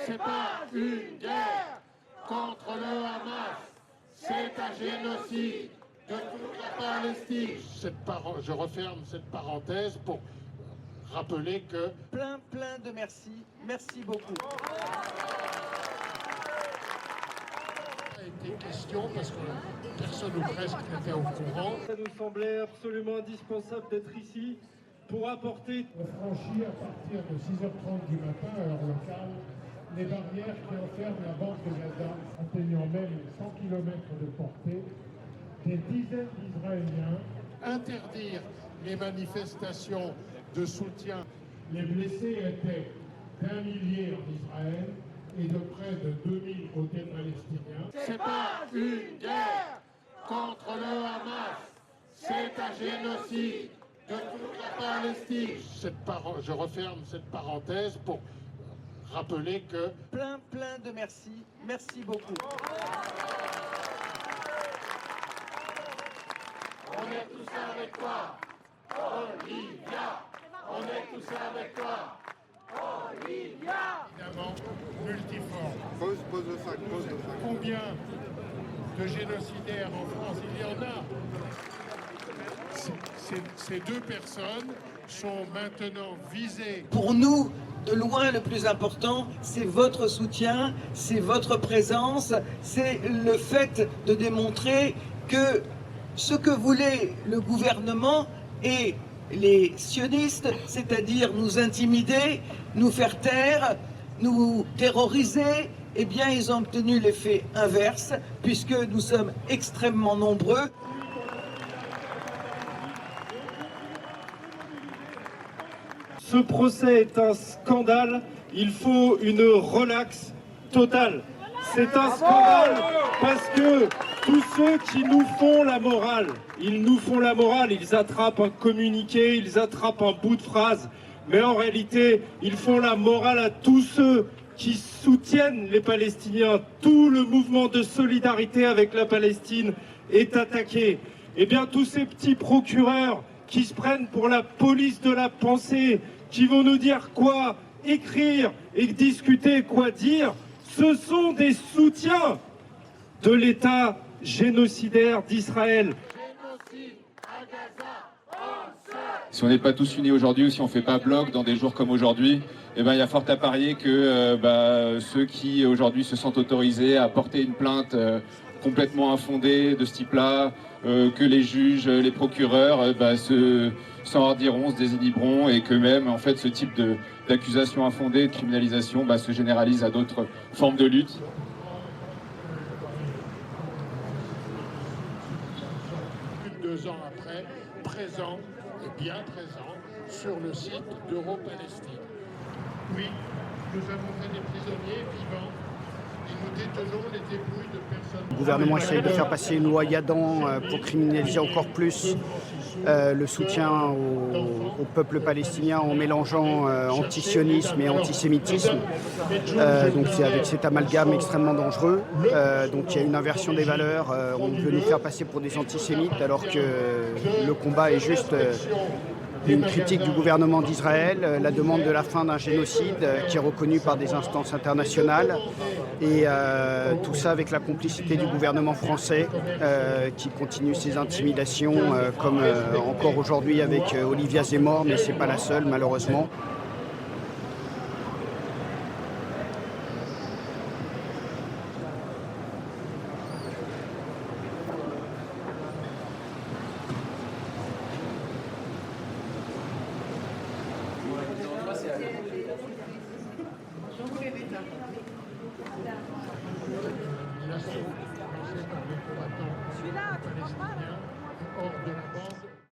C'est pas une guerre contre le Hamas, c'est un génocide de toute la Palestine. Je referme cette parenthèse pour rappeler que... Plein de merci. Merci beaucoup. Il a été question, parce que personne ou presque n'était au courant. Ça nous semblait absolument indispensable d'être ici pour apporter... On franchit à partir de 6h30 du matin, à heure locale, les barrières qui enferment la bande de Gaza, atteignant même 100 km de portée. Des dizaines d'Israéliens. Interdire les manifestations de soutien. Les blessés étaient d'1 millier en Israël et de près de 2000 côté palestinien. C'est pas une guerre contre le Hamas, c'est un génocide de toute la Palestine. Je referme cette parenthèse pour rappeler que... Plein de merci. Merci beaucoup. On est tous avec toi, Olivia. On est tous avec toi, Olivia. Évidemment, multiforme. Pose le sac. Combien de génocidaires en France il y en a? Ces deux personnes sont maintenant visées. Pour nous, de loin, le plus important, c'est votre soutien, c'est votre présence, c'est le fait de démontrer que ce que voulait le gouvernement et les sionistes, c'est-à-dire nous intimider, nous faire taire, nous terroriser, eh bien ils ont obtenu l'effet inverse, puisque nous sommes extrêmement nombreux. Ce procès est un scandale, il faut une relaxe totale. C'est un scandale parce que tous ceux qui nous font la morale, ils attrapent un communiqué, ils attrapent un bout de phrase, mais en réalité, ils font la morale à tous ceux qui soutiennent les Palestiniens. Tout le mouvement de solidarité avec la Palestine est attaqué. Eh bien, tous ces petits procureurs qui se prennent pour la police de la pensée, qui vont nous dire quoi écrire et discuter quoi dire, ce sont des soutiens de l'État génocidaire d'Israël. Si on n'est pas tous unis aujourd'hui ou si on ne fait pas bloc dans des jours comme aujourd'hui, eh ben, il y a fort à parier que ceux qui aujourd'hui se sentent autorisés à porter une plainte complètement infondée de ce type-là, que les juges, les procureurs s'enhardiront, se désinhiberont et que même en fait ce type d'accusation infondée, de criminalisation se généralise à d'autres formes de lutte. Plus de 2 ans après, présent et bien présent sur le site d'Euro-Palestine. Oui, nous avons fait des prisonniers vivants et nous détenons les dépouilles de personnes. Le gouvernement essaie de faire passer une loi Yadan pour criminaliser encore plus le soutien au peuple palestinien en mélangeant antisionisme et antisémitisme. Donc c'est avec cet amalgame extrêmement dangereux. Donc il y a une inversion des valeurs. On veut nous faire passer pour des antisémites alors que le combat est juste une critique du gouvernement d'Israël, la demande de la fin d'un génocide qui est reconnu par des instances internationales et tout ça avec la complicité du gouvernement français qui continue ses intimidations comme encore aujourd'hui avec Olivia Zemmour, mais c'est pas la seule malheureusement. Il a commencé par les combattants palestiniens hors de la bande.